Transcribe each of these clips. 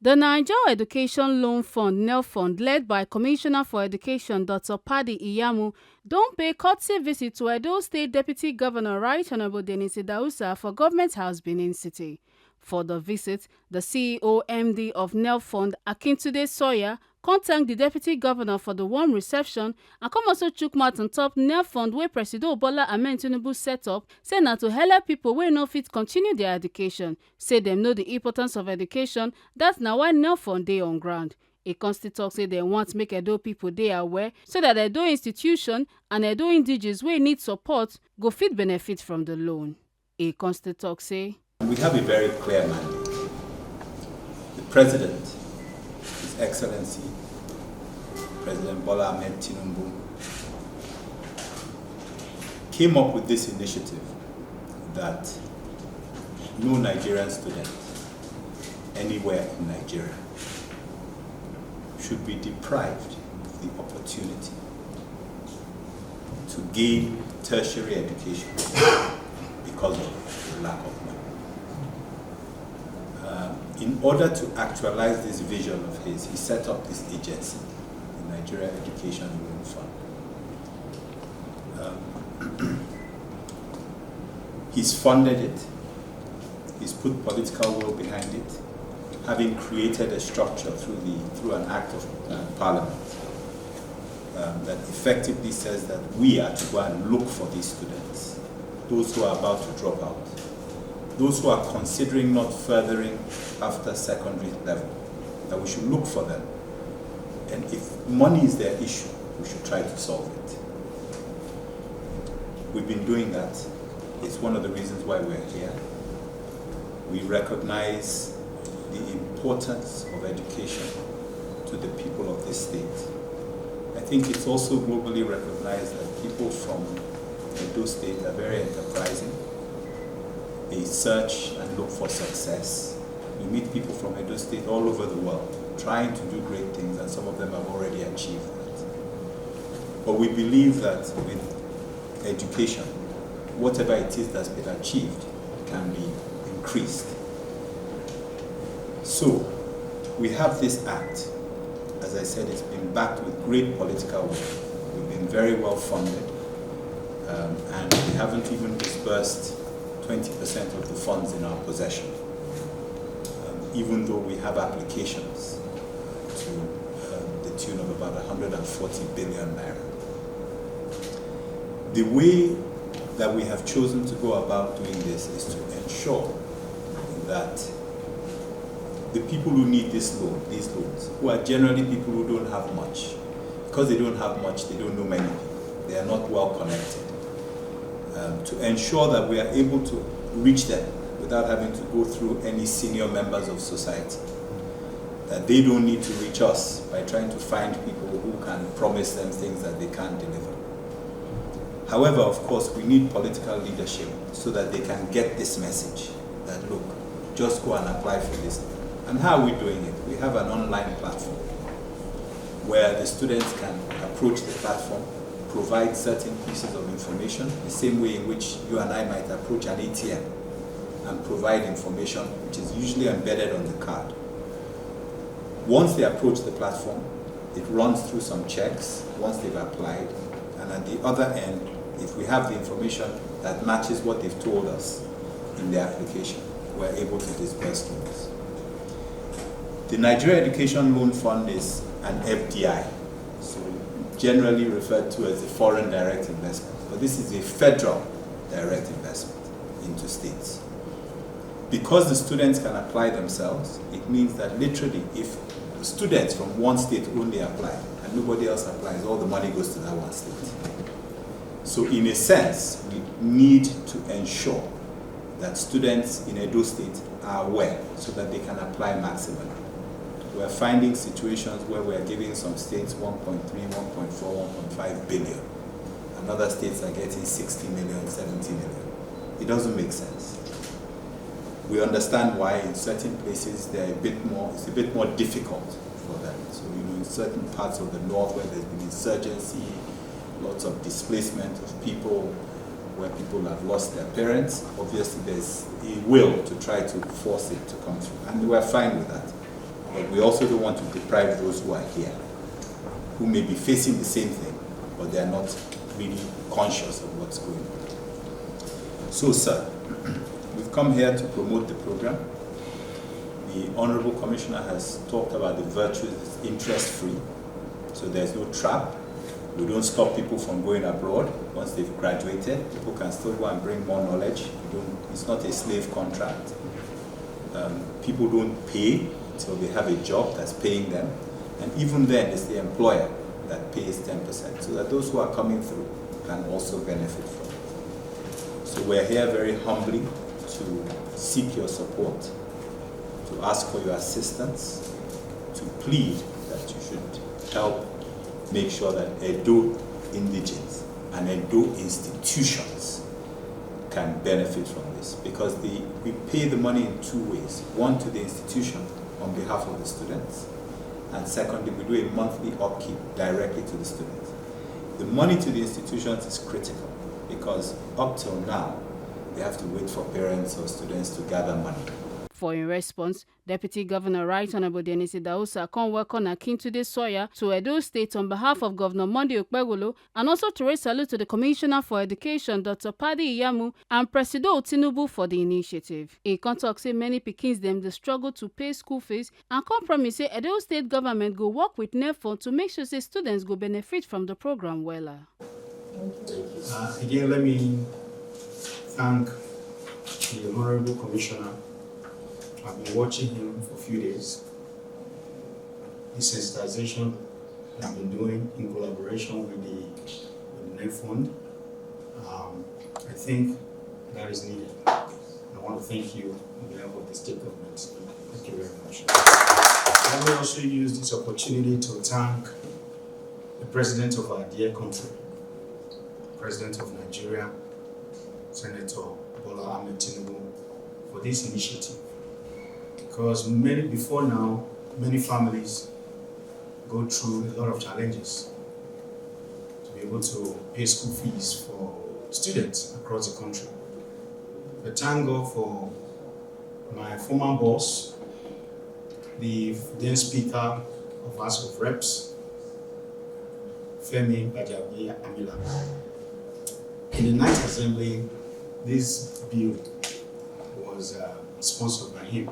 The Nigeria Education Loan Fund (NELFUND), led by Commissioner for Education Dr. Paddy Iyamu, don pay courtesy visit to Edo State Deputy Governor Right Honourable Dennis Idahosa for Government House, Benin City. For the visit, the CEO MD of NELFUND, Akintunde Sawyer, thanked the Deputy Governor for the warm reception and come also chook mouth on top NELFUND wey Presido Bola Ahmed Tinubu set up, say na to help pipo wey no fit continue their education. Say dem know the importance of education, dat na why NELFUND dey on ground. E con still tok say dem want make Edo pipo dey aware so dat Edo institution and Edo indigenes wey need support go fit benefit from the loan. E con still tok say, we have a very clear mandate. The President, His Excellency President Bola Ahmed Tinubu, came up with this initiative that no Nigerian student anywhere in Nigeria should be deprived of the opportunity to gain tertiary education because of the lack of money. In order to actualize this vision of his, he set up this agency, the Nigeria Education Loan Fund. He's funded it, he's put political will behind it, having created a structure through an act of parliament that effectively says that we are to go and look for these students, those who are about to drop out, those who are considering not furthering after secondary level, that we should look for them. And if money is their issue, we should try to solve it. We've been doing that. It's one of the reasons why we're here. We recognize the importance of education to the people of this state. I think it's also globally recognized that people from Edo State are very enterprising. They search and look for success. We meet people from Edo State all over the world trying to do great things, and some of them have already achieved that. But we believe that with education, whatever it is that's been achieved can be increased. So we have this act. As I said, it's been backed with great political will. We've been very well funded, and we haven't even disbursed 20% of the funds in our possession, even though we have applications to the tune of about 140 billion naira. The way that we have chosen to go about doing this is to ensure that the people who need these loans, who are generally people who don't have much, because they don't have much, they don't know many people, they are not well connected, to ensure that we are able to reach them without having to go through any senior members of society, that they don't need to reach us by trying to find people who can promise them things that they can't deliver. However, of course, we need political leadership so that they can get this message that, look, just go and apply for this. And how are we doing it? We have an online platform where the students can approach the platform, provide certain pieces of information, the same way in which you and I might approach an ATM and provide information which is usually embedded on the card. Once they approach the platform, it runs through some checks once they've applied, and at the other end, if we have the information that matches what they've told us in the application, we're able to disburse loans. The Nigeria Education Loan Fund is an FDI, so generally referred to as a foreign direct investment, but this is a federal direct investment into states. Because the students can apply themselves, it means that literally if students from one state only apply and nobody else applies, all the money goes to that one state. So in a sense, we need to ensure that students in Edo State are aware so that they can apply maximally. We're finding situations where we're giving some states 1.3, 1.4, 1.5 billion, and other states are getting 60 million, 70 million. It doesn't make sense. We understand why in certain places it's a bit more difficult for them. So, in certain parts of the north where there's been insurgency, lots of displacement of people, where people have lost their parents, obviously there's a will to try to force it to come through. And we're fine with that. But we also don't want to deprive those who are here, who may be facing the same thing, but they are not really conscious of what's going on. So, sir, we've come here to promote the program. The Honorable Commissioner has talked about the virtues. It's interest-free, so there's no trap. We don't stop people from going abroad. Once they've graduated, people can still go and bring more knowledge. It's not a slave contract. People don't pay until they have a job that's paying them. And even then, it's the employer that pays 10%, so that those who are coming through can also benefit from it. So we're here very humbly to seek your support, to ask for your assistance, to plead that you should help make sure that Edo indigents and Edo institutions can benefit from this, because we pay the money in two ways. One, to the institution on behalf of the students, and secondly, we do a monthly upkeep directly to the students. The money to the institutions is critical, because up till now, they have to wait for parents or students to gather money. For in response, Deputy Governor Right Honorable Dennis Idausa welcomed Akintunde Sawyer to Edo State on behalf of Governor Monday Okpebholo, and also to raise salute to the Commissioner for Education, Dr. Padi Iyamu, and President Tinubu for the initiative. He talk say many pikins dem dey struggle to pay school fees, and promise say Edo State government go work with NELFUND to make sure say students go benefit from the program wella. Again, let me thank the Honorable Commissioner. I've been watching him for a few days. The sensitization I've been doing in collaboration with the NELFUND, I think that is needed. I want to thank you on behalf of the state government. Thank you very much. Let me also use this opportunity to thank the President of our dear country, President of Nigeria, Senator Bola Ahmed Tinubu, for this initiative. Because before now, many families go through a lot of challenges to be able to pay school fees for students across the country. But thank God for my former boss, the then Speaker of House of Reps, Femi Bajabi Amila. In the Ninth Assembly, this bill was sponsored by him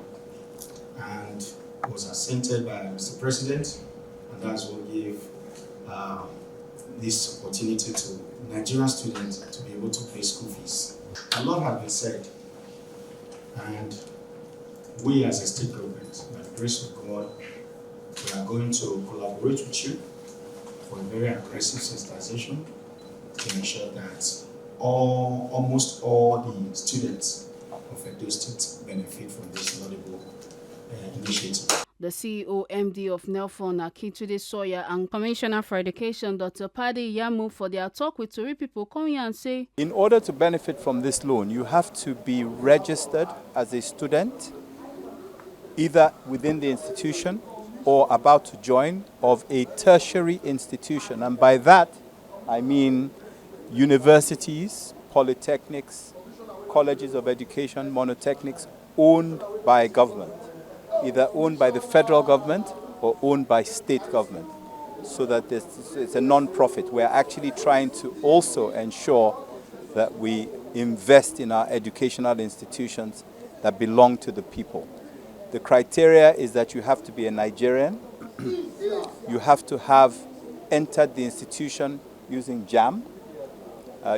and was assented by Mr. President, and that's what gave this opportunity to Nigerian students to be able to pay school fees. A lot has been said, and we as a state government, by the grace of God, we are going to collaborate with you for a very aggressive sensitization to ensure that almost all the students of Edo State benefit from this laudable initiative. The CEO MD of NELFUND, Akintunde Sawyer, and Commissioner for Education, Dr. Padi Iyamu, for their talk with Tori people, come here and say, in order to benefit from this loan, you have to be registered as a student, either within the institution or about to join of a tertiary institution. And by that, I mean universities, polytechnics, colleges of education, monotechnics owned by government, either owned by the federal government or owned by state government, so that it's a non-profit. We're actually trying to also ensure that we invest in our educational institutions that belong to the people. The criteria is that you have to be a Nigerian, you have to have entered the institution using JAM,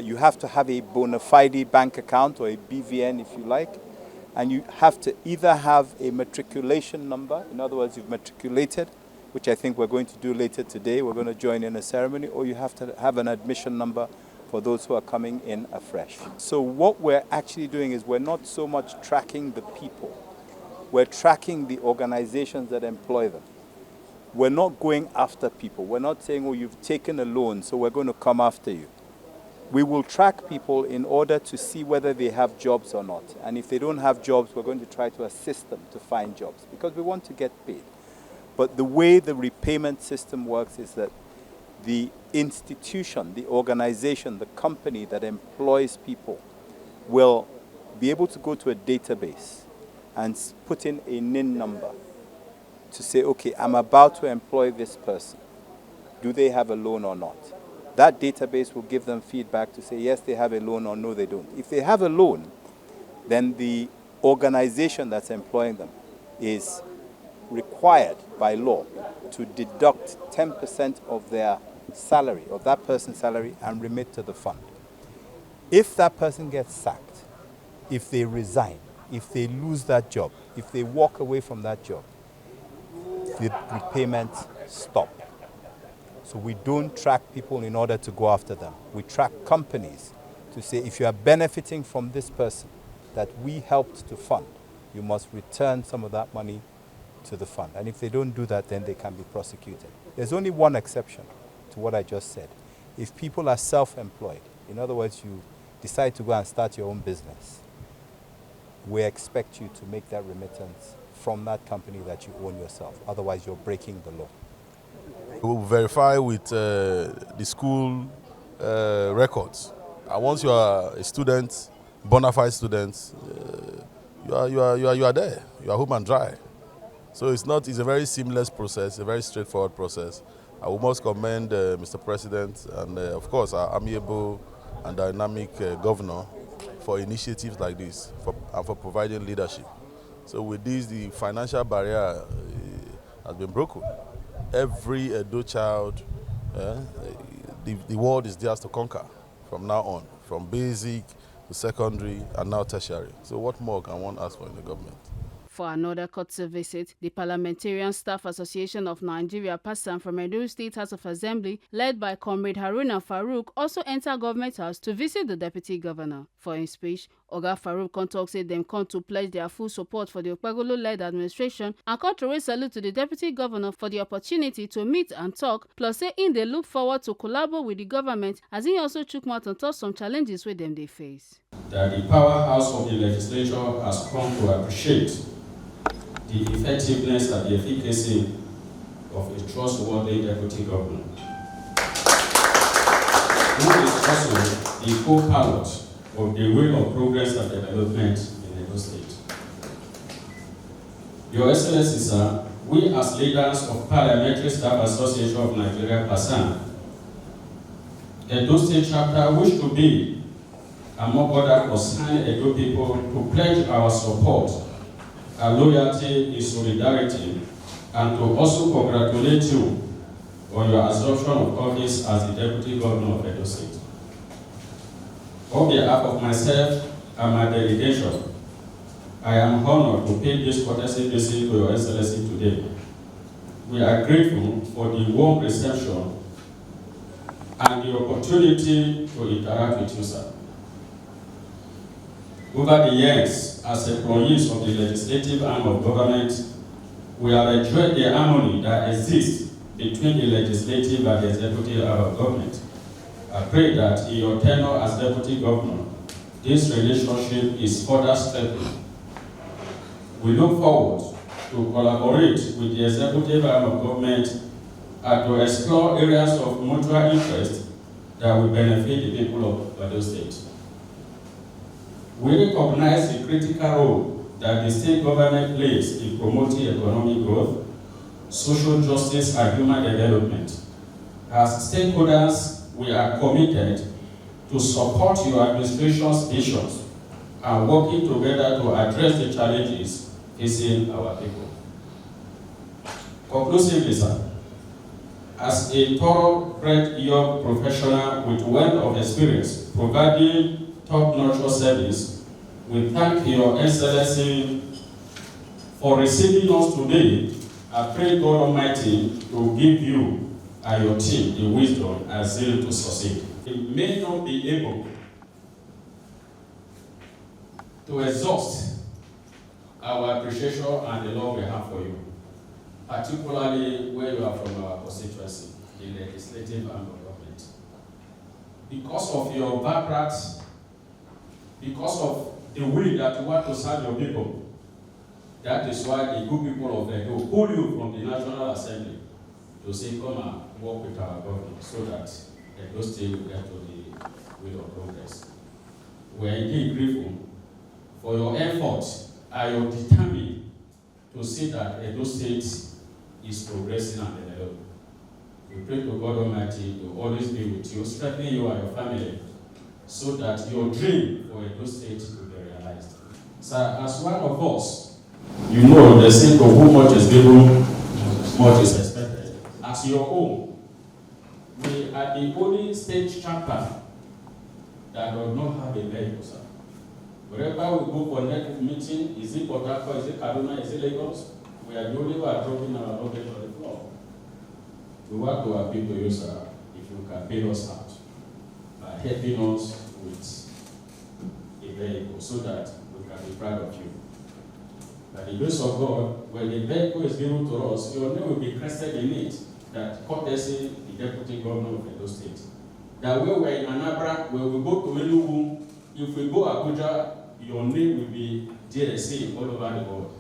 you have to have a bona fide bank account or a BVN if you like, and you have to either have a matriculation number, in other words, you've matriculated, which I think we're going to do later today, we're going to join in a ceremony, or you have to have an admission number for those who are coming in afresh. So what we're actually doing is we're not so much tracking the people, we're tracking the organizations that employ them. We're not going after people. We're not saying, oh, you've taken a loan, so we're going to come after you. We will track people in order to see whether they have jobs or not. And if they don't have jobs, we're going to try to assist them to find jobs, because we want to get paid. But the way the repayment system works is that the institution, the organization, the company that employs people will be able to go to a database and put in a NIN number. to say, okay, I'm about to employ this person. Do they have a loan or not? That database will give them feedback to say, yes, they have a loan or no, they don't. If they have a loan, then the organization that's employing them is required by law to deduct 10% of their salary, of that person's salary, and remit to the fund. If that person gets sacked, if they resign, if they lose that job, if they walk away from that job, the repayments stop. So we don't track people in order to go after them. We track companies to say, if you are benefiting from this person that we helped to fund, you must return some of that money to the fund. And if they don't do that, then they can be prosecuted. There's only one exception to what I just said. If people are self-employed, in other words, you decide to go and start your own business, we expect you to make that remittance from that company that you own yourself. Otherwise, you're breaking the law. We'll verify with the school records. And once you are a student, bona fide student, you are there. You are home and dry. So it's a very seamless process, a very straightforward process. I must commend Mr. President and, of course, our amiable and dynamic governor for initiatives like this and for providing leadership. So with this, the financial barrier has been broken. Every Edo child, the world is theirs to conquer from now on, from basic to secondary and now tertiary. So what more can one ask for in the government? For another courtesy visit, the Parliamentarian Staff Association of Nigeria, PASAN, from Edo State House of Assembly, led by Comrade Haruna Farouk, also entered Government House to visit the Deputy Governor. For his speech, Oga Farouk Kontok said them come to pledge their full support for the Okpegolo-led administration and come to raise salute to the Deputy Governor for the opportunity to meet and talk, plus say in they look forward to collaborate with the government as he also took out and touch some challenges with them they face. That the powerhouse of the legislature has come to appreciate the effectiveness and the efficacy of a trustworthy Deputy Governor, who is also the co-pilot of the way of progress and development in Edo State. Your Excellency, sir, we as leaders of Parliamentary Staff Association of Nigeria, PASAN, Edo State chapter wish to be among other concerned Edo people to pledge our support, our loyalty in solidarity, and to also congratulate you on your assumption of office as the Deputy Governor of Edo State. On behalf of myself and my delegation, I am honored to pay this courtesy visit to Your Excellency today. We are grateful for the warm reception and the opportunity to interact with you, sir. Over the years, as employees of the legislative arm of government, we have enjoyed the harmony that exists between the legislative and the executive arm of government. I pray that in your tenure as Deputy Governor, this relationship is further strengthened. We look forward to collaborate with the executive arm of government and to explore areas of mutual interest that will benefit the people of Edo State. We recognize the critical role that the state government plays in promoting economic growth, social justice, and human development. As stakeholders, we are committed to support your administration's visions and working together to address the challenges facing our people. Conclusively, sir, as a thoroughbred young professional with wealth of experience providing top-notch service, we thank Your Excellency for receiving us today. I pray God Almighty to give you and your team the wisdom and zeal to succeed. We may not be able to exhaust our appreciation and the love we have for you, particularly where you are from our constituency, the legislative arm of government. Because of your background, because of the way that you want to serve your people, that is why the good people of Edo pull you from the National Assembly to say, come and work with our government so that Edo State will get to the will of progress. We are indeed grateful for your efforts and your determination to see that Edo State is progressing and developing. We pray to God Almighty to always be with you, strengthening you and your family, so that your dream for Edo State will be realized. So, as one of us, you know the saying to whom much is given, much is expected. As your own, we are the only state chapter that does not have a vehicle, sir. Wherever we go for next meeting, is it Port Harcourt, is it Kaduna, is it Lagos? We are the only one dropping our luggage on the floor. We want to appeal to you, sir, if you can bail us out by helping us with a vehicle so that we can be proud of you. By the grace of God, when the vehicle is given to us, your name will be crested in it, that courtesy the Deputy Governor of Edo State. That way we're in Anambra, when we go to Enugu, if we go Abuja, your name will be there the same all over the world.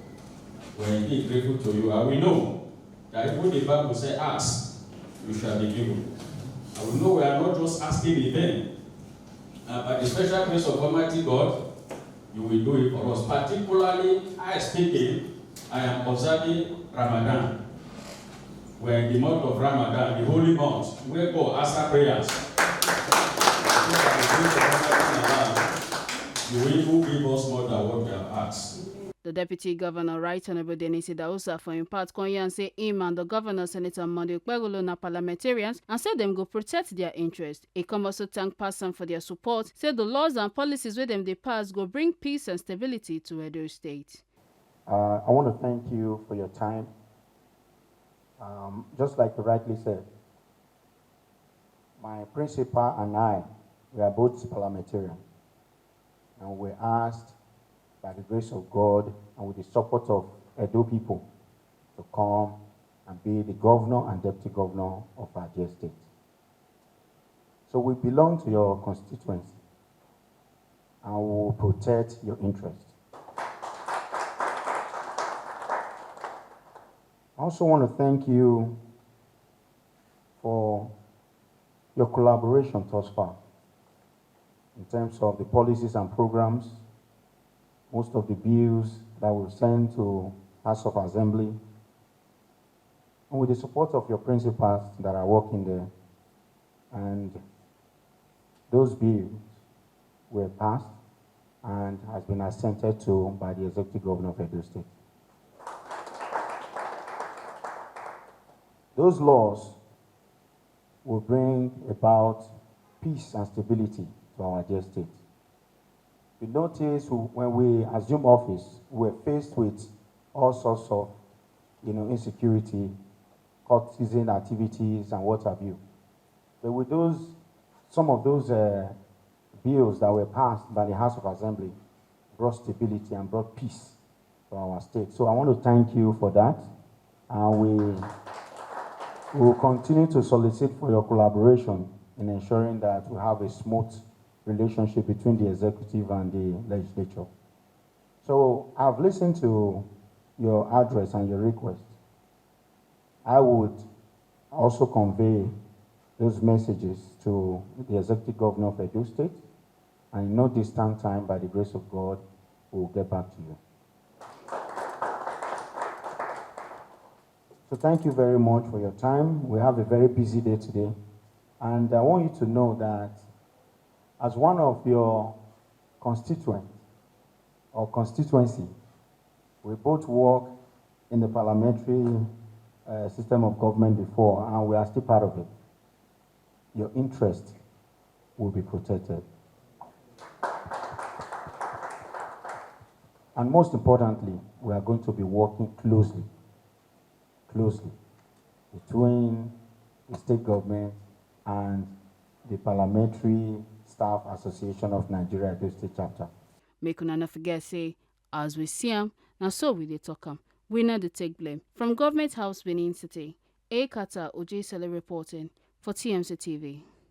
We're indeed grateful to you, and we know that even the Bible says, ask, you shall be given. And we know we are not just asking in vain. By the special grace of Almighty God, you will do it for us. Particularly, I speaking, I am observing Ramadan. We're in the month of Ramadan, the holy month, where God answers prayers. You will give us more than what we have asked. The Deputy Governor, Right Honorable Denisi Dausa, for in part, Konya and say him and the Governor, Senator Monday Ukpegolo, na parliamentarians, and said them go protect their interest. He come also thank PASAN for their support, said the laws and policies where them they pass go bring peace and stability to Edo State. I want to thank you for your time. Just like you rightly said, my principal and I, we are both parliamentarians, and we asked by the grace of God and with the support of Edo people to come and be the governor and deputy governor of our dear state. So we belong to your constituency and we will protect your interest. I also want to thank you for your collaboration thus far in terms of the policies and programs. Most of the bills that we've sent to House of Assembly, and with the support of your principals that are working there, and those bills were passed and has been assented to by the Executive Governor of Edo State. Those laws will bring about peace and stability to our dear state. You notice when we assume office, we're faced with all sorts of, insecurity, courtesan activities, and what have you. But with some of those bills that were passed by the House of Assembly brought stability and brought peace to our state. So I want to thank you for that, and we will continue to solicit for your collaboration in ensuring that we have a smooth relationship between the executive and the legislature. So I've listened to your address and your request. I would also convey those messages to the Executive Governor of Edo State, and in no distant time, by the grace of God, we'll get back to you. So thank you very much for your time. We have a very busy day today, and I want you to know that as one of your constituents or constituency, we both work in the parliamentary system of government before, and we are still part of it. Your interest will be protected. And most importantly, we are going to be working closely between the state government and the Parliamentary Staff Association of Nigeria Edo State Chapter. Make una no forget say, as we see am, na so we dey talk am. We no dey take blame. From Government House, Benin City, Ekata Ojesele reporting for TMC TV.